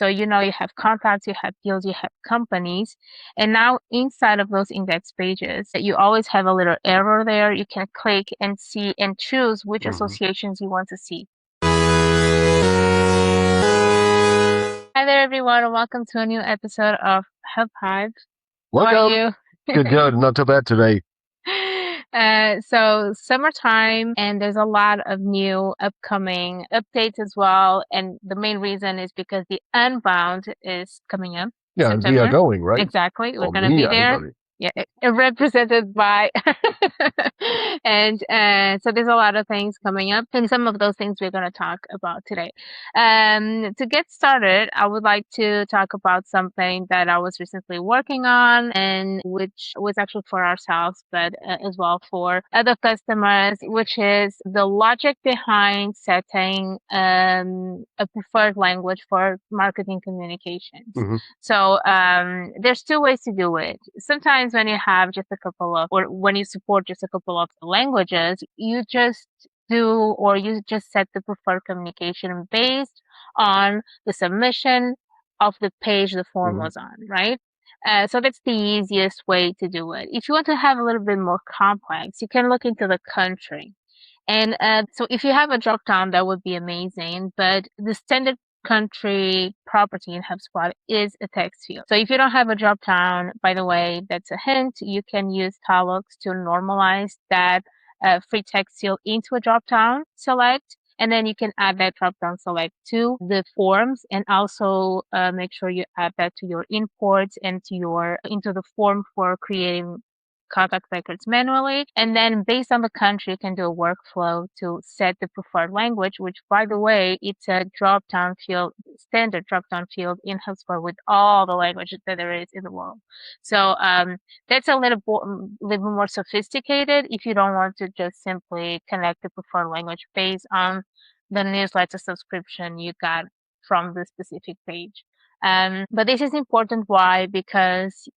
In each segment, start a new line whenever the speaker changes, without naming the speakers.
So, you have contacts, you have deals, you have companies. And now inside of those index pages, you always have a little arrow there. You can click and see and choose which associations you want to see. Hi there, everyone, and welcome to a new episode of HubHype. How are
Welcome.
you?
Good. Not too bad today.
So summertime, and there's a lot of new upcoming updates as well. And the main reason is because the Unbound is coming up
Yeah, and we are
September.
going, right?
Exactly. We're
Or
gonna
me,
be there.
anybody.
Yeah, represented by and so there's a lot of things coming up, and some of those things we're going to talk about today. To get started, I would like to talk about something that I was recently working on, and which was actually for ourselves, but as well for other customers, which is the logic behind setting a preferred language for marketing communications. So there's two ways to do it. Sometimes when you have just a couple of, or when you support just a couple of languages, you just set the preferred communication based on the submission of the page the form was on, right? So that's the easiest way to do it. If you want to have a little bit more complex, you can look into the country. And so if you have a drop down, that would be amazing. But the standard country property in HubSpot is a text field. So if you don't have a drop down, by the way, that's a hint. You can use Thalox to normalize that free text field into a drop down select. And then you can add that drop down select to the forms, and also make sure you add that to your imports and into the form for creating contact records manually. And then based on the country, you can do a workflow to set the preferred language, which, by the way, it's a drop-down field, standard drop-down field in HubSpot with all the languages that there is in the world. So that's a little more sophisticated if you don't want to just simply connect the preferred language based on the newsletter subscription you got from the specific page. But this is important. Why? Because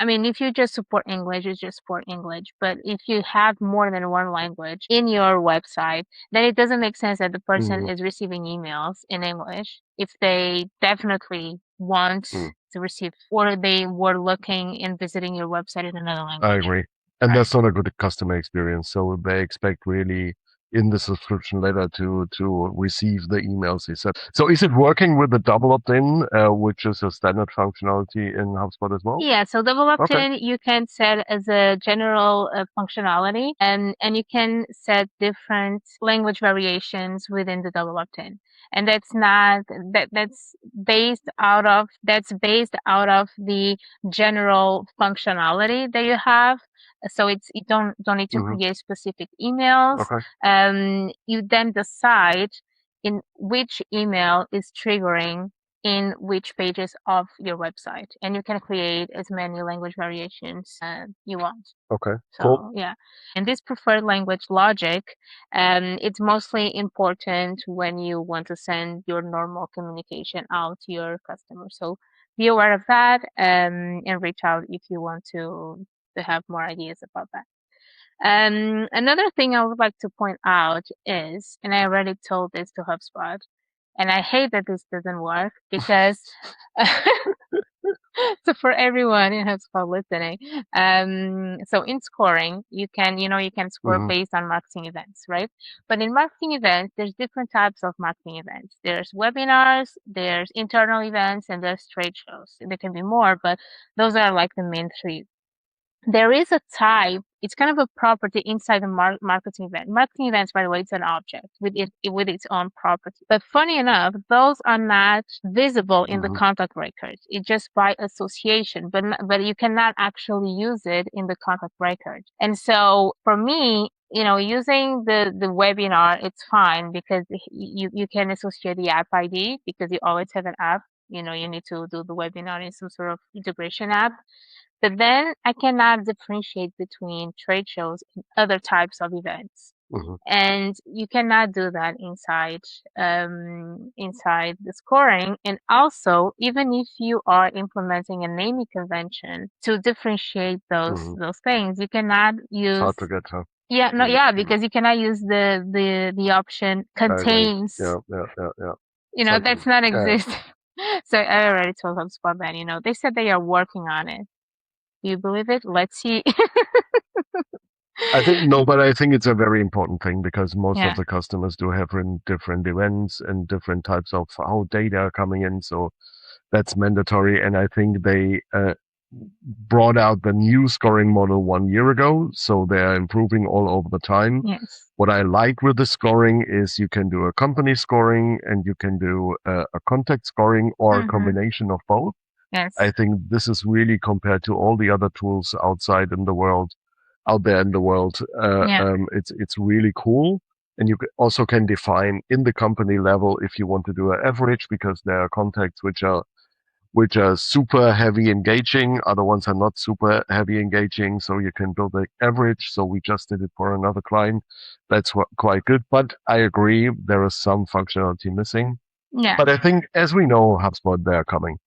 if you just support English, you just support English. But if you have more than one language in your website, then it doesn't make sense that the person is receiving emails in English if they definitely want to receive, or they were looking and visiting your website in another language.
I agree. And that's not a good customer experience. So they expect really in the subscription letter to receive the emails they sent. So is it working with the double opt-in, which is a standard functionality in HubSpot as well?
Yeah, so double opt-in you can set as a general functionality, and you can set different language variations within the double opt-in. And that's based out of the general functionality that you have. So you don't need to create specific emails. You then decide in which email is triggering in which pages of your website, and you can create as many language variations you want.
Okay,
So,
cool.
Yeah, and this preferred language logic, it's mostly important when you want to send your normal communication out to your customers. So be aware of that, and reach out if you want to have more ideas about that. Another thing I would like to point out is, and I already told this to HubSpot, and I hate that this doesn't work because so for everyone in HubSpot listening, so in scoring, you can score based on marketing events, right? But in marketing events, there's different types of marketing events. There's webinars, there's internal events, and there's trade shows. There can be more, but those are like the main three. There is a type, it's kind of a property inside the marketing event. Marketing events, by the way, it's an object with its own property. But funny enough, those are not visible in the contact records. It's just by association, but you cannot actually use it in the contact record. And so for me, using the webinar, it's fine because you can associate the app ID because you always have an app. You need to do the webinar in some sort of integration app. But then I cannot differentiate between trade shows and other types of events. And you cannot do that inside the scoring. And also, even if you are implementing a naming convention to differentiate those things, you cannot use.
Hard to get, huh?
Because you cannot use the option contains.
Yeah.
That's not existing. So I already told HubSpot that, they said they are working on it. Do you believe it? Let's see.
I think no, but I think it's a very important thing because most of
Yeah.
the customers do have different events and different types of how data are coming in. So that's mandatory. And I think they brought out the new scoring model 1 year ago. So they're improving all over the time.
Yes.
What I like with the scoring is you can do a company scoring and you can do a contact scoring or a
Mm-hmm.
combination of both.
Yes.
I think this is really compared to all the other tools out there in the world.
Yeah.
It's really cool. And you also can define in the company level if you want to do an average because there are contacts which are super heavy engaging. Other ones are not super heavy engaging. So you can build an average. So we just did it for another client. That's quite good. But I agree, there is some functionality missing.
Yeah.
But I think, as we know, HubSpot, they're coming.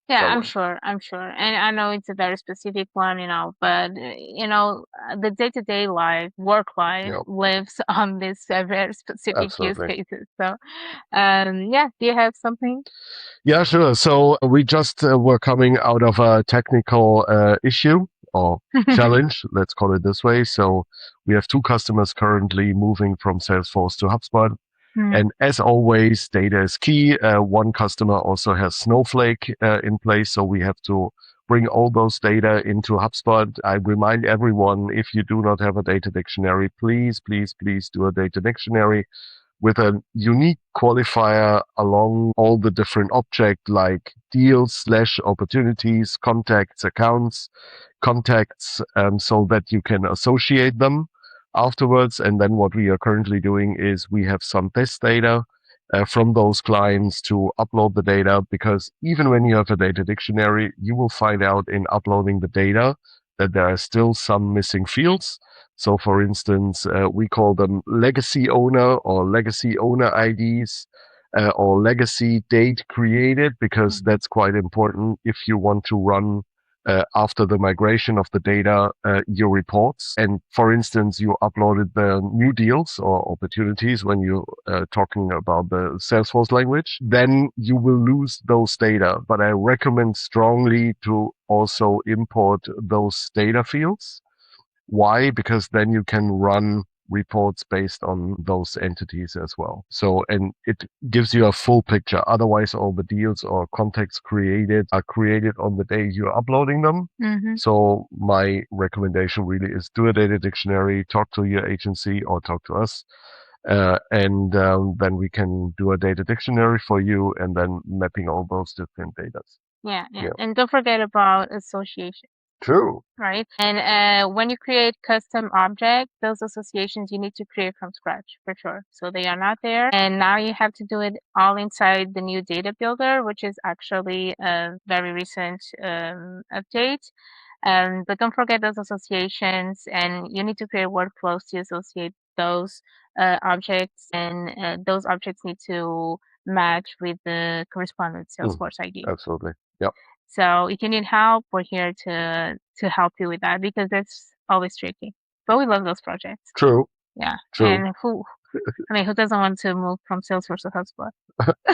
Yeah,
Don't
I'm
worry.
sure. I'm sure. And I know it's a very specific one, but the day-to-day life, work life
Yeah,
lives on this very specific use
absolutely.
cases. So, yeah, do you have something?
Yeah, sure. So we just were coming out of a technical issue or challenge, let's call it this way. So we have two customers currently moving from Salesforce to HubSpot.
Mm,
And as always, data is key. One customer also has Snowflake in place, so we have to bring all those data into HubSpot. I remind everyone, if you do not have a data dictionary, please, please, please do a data dictionary with a unique qualifier along all the different objects like deals slash opportunities, contacts, accounts, contacts, so that you can associate them afterwards. And then what we are currently doing is we have some test data from those clients to upload the data because even when you have a data dictionary, you will find out in uploading the data that there are still some missing fields. So, for instance, we call them legacy owner or legacy owner IDs or legacy date created because
mm,
that's quite important if you want to run after the migration of the data, your reports. And for instance, you uploaded the new deals or opportunities when you're talking about the Salesforce language, then you will lose those data. But I recommend strongly to also import those data fields. Why? Because then you can run reports based on those entities as well. So, and it gives you a full picture. Otherwise, all the deals or contacts created are created on the day you're uploading them.
mm-hmm.
So my recommendation really is do a data dictionary, talk to your agency or talk to us. And then we can do a data dictionary for you and then mapping all those different data.
Yeah, yeah.
Yeah.
And don't forget about association.
True.
Right? And when you create custom objects, those associations you need to create from scratch for sure. So they are not there. And now you have to do it all inside the new data builder, which is actually a very recent update. But don't forget those associations, and you need to create workflows to associate those objects, and those objects need to match with the corresponding
Mm,
Salesforce ID.
absolutely. Yep.
So if you need help, we're here to help you with that because it's always tricky. But we love those projects.
True.
Yeah.
True.
And who doesn't want to move from Salesforce to HubSpot?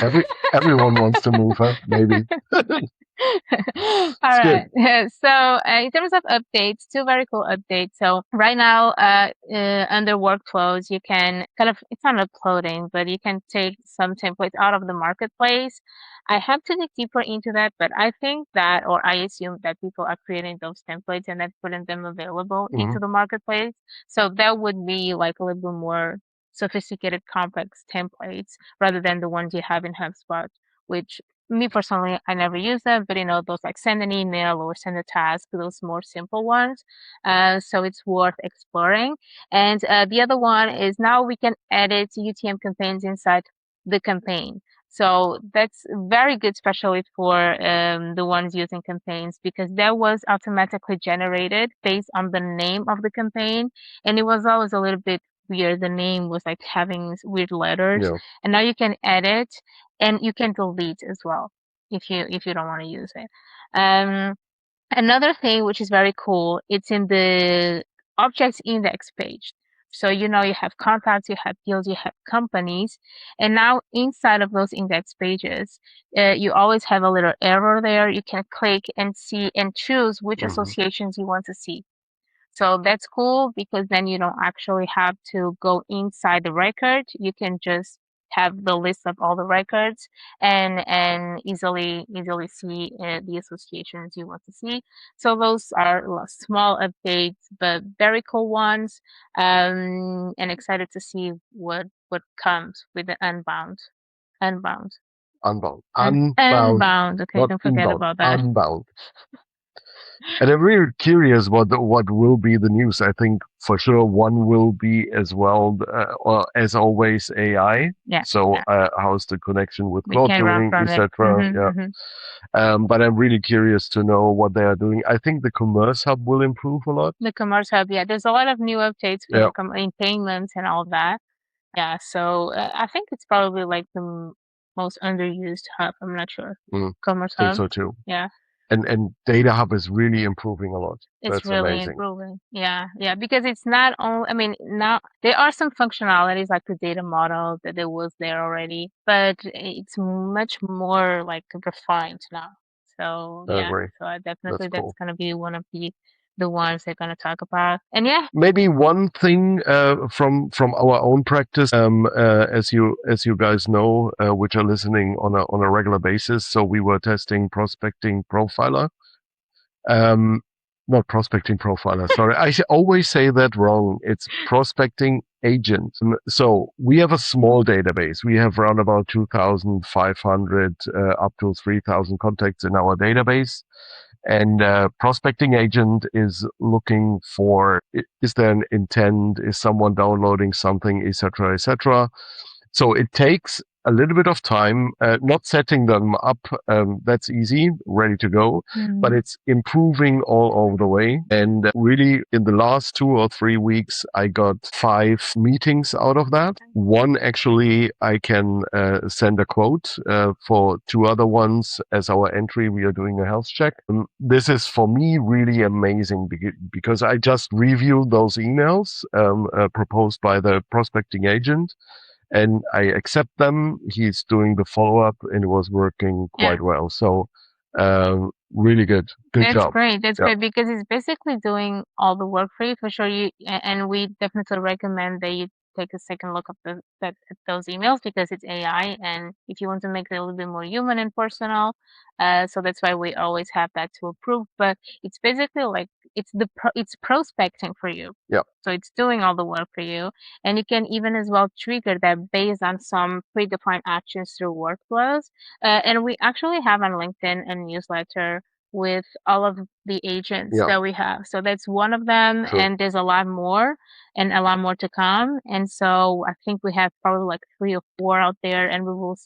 Every Everyone wants to move, huh? Maybe.
All
It's good.
right. So in terms of updates, two very cool updates. So right now, under workflows, you can kind of, it's not uploading, but you can take some templates out of the marketplace. I have to dig deeper into that, but I think that, or I assume that people are creating those templates and then putting them available
Hmm.
into the marketplace. So that would be like a little bit more sophisticated, complex templates rather than the ones you have in HubSpot, which me personally, I never use them, but those like send an email or send a task, those more simple ones. So it's worth exploring. And the other one is now we can edit UTM campaigns inside the campaign. So that's very good, especially for the ones using campaigns, because that was automatically generated based on the name of the campaign. And it was always a little bit weird. The name was like having weird letters.
Yeah.
And now you can edit and you can delete as well if you don't want to use it. Um, Another thing which is very cool, it's in the objects index page. So you have contacts, you have deals, you have companies, and now inside of those index pages, you always have a little arrow there. You can click and see and choose which
Hmm.
associations you want to see. So that's cool because then you don't actually have to go inside the record. You can just have the list of all the records and easily see the associations you want to see. So those are small updates, but very cool ones. And excited to see what comes with the unbound,
Unbound.
and
Unbound.
unbound. Okay,
Not
don't forget
inbound.
about that.
Unbound. And I'm really curious what will be the news. I think for sure one will be as well, or as always, AI.
Yeah,
So
yeah.
how's the connection with
We
Claude
can run
doing,
from it.
etc. Yeah. But I'm really curious to know what they are doing. I think the Commerce Hub will improve a lot.
The Commerce Hub, yeah, there's a lot of new updates for
Yeah.
the in payments and all that. Yeah, so I think it's probably like the most underused hub. I'm not sure.
Mm,
Commerce
think
Hub,
so too.
yeah,
And Data Hub is really improving a lot.
it's
That's
really
amazing.
improving. Yeah, yeah, because it's not only, I mean, now there are some functionalities like the data model that there was there already, but it's much more like refined now. So
I
yeah,
agree.
so I
That's
definitely that's
cool.
gonna be one of the ones they're gonna talk about. And yeah.
Maybe one thing from our own practice, as you guys know, which are listening on a regular basis. So we were testing prospecting profiler. Um, Not prospecting profiler. Sorry, always say that wrong. It's prospecting agent. So we have a small database. We have around about 2,500 up to 3,000 contacts in our database. And prospecting agent is looking for, is there an intent? Is someone downloading something, etc., etc.? So it takes a little bit of time, not setting them up. That's easy, ready to go, but
Mhm.
it's improving all over the way. And really, in the last 2 or 3 weeks, I got 5 meetings out of that. One actually, I can send a quote. For 2 other ones, as our entry, we are doing a health check. This is for me really amazing because I just reviewed those emails proposed by the prospecting agent and I accept them. He's doing the follow up, and it was working
Yeah.
quite well. So, really good. Good
That's
job.
great. That's
Yeah.
great because it's basically doing all the work for you for sure. And we definitely recommend that you take a second look at those emails because it's AI, and if you want to make it a little bit more human and personal, so that's why we always have that to approve. But it's basically like it's prospecting for you.
Yeah.
So it's doing all the work for you, and you can even as well trigger that based on some predefined actions through workflows. And we actually have on LinkedIn a newsletter with all of the agents
Yeah.
that we have. So that's one of them,
True.
and there's a lot more and a lot more to come. And so I think we have probably like 3 or 4 out there, and we will,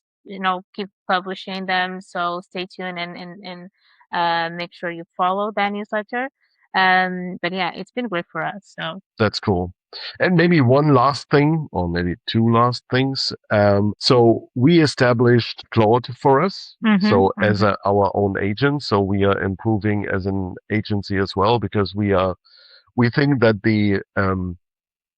keep publishing them. So stay tuned and make sure you follow that newsletter. But yeah, it's been great for us. So
That's cool. And maybe one last thing, or maybe two last things. So we established Claude for us. So as our own agent, so we are improving as an agency as well because we think that the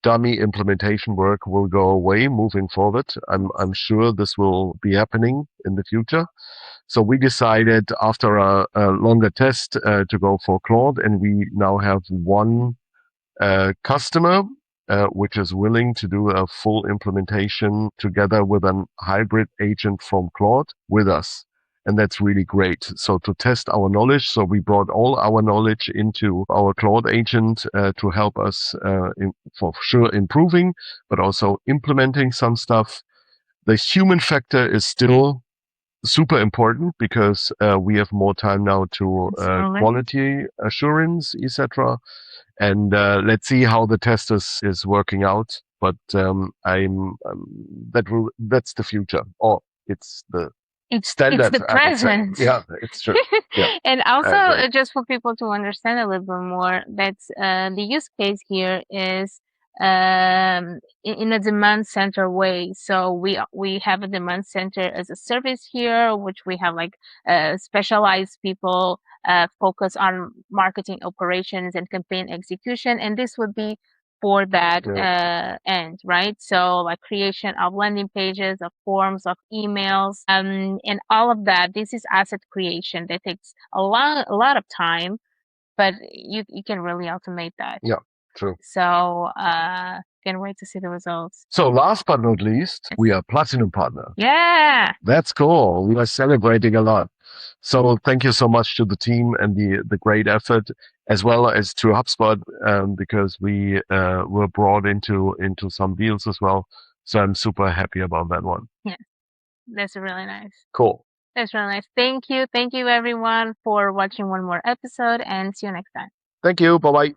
dummy implementation work will go away moving forward. I'm sure this will be happening in the future. So we decided after a longer test to go for Claude, and we now have one customer which is willing to do a full implementation together with a hybrid agent from Claude with us. And that's really great. So to test our knowledge, so we brought all our knowledge into our Claude agent to help us for sure improving, but also implementing some stuff. The human factor is still super important because we have more time now to quality assurance, etc. And let's see how the test is working out. But that's the future. Or it's the
it's
standard,
the
I would say.
present.
Yeah, it's true. Yeah,
And
I
also,
agree.
just for people to understand a little bit more, that's the use case here is in a demand center way. So we have a demand center as a service here, which we have like specialized people focus on marketing operations and campaign execution, and this would be before that end, right? So like creation of landing pages, of forms, of emails, and all of that. This is asset creation that takes a lot of time, but you can really automate that.
Yeah, true.
So can't wait to see the results.
So last but not least, we are Platinum Partner.
Yeah.
That's cool. We are celebrating a lot. So thank you so much to the team and the great effort, as well as to HubSpot, because we were brought into some deals as well. So I'm super happy about that one.
Yeah, that's really nice.
Cool.
That's really nice. Thank you everyone for watching one more episode, and see you next time.
Thank you. Bye bye.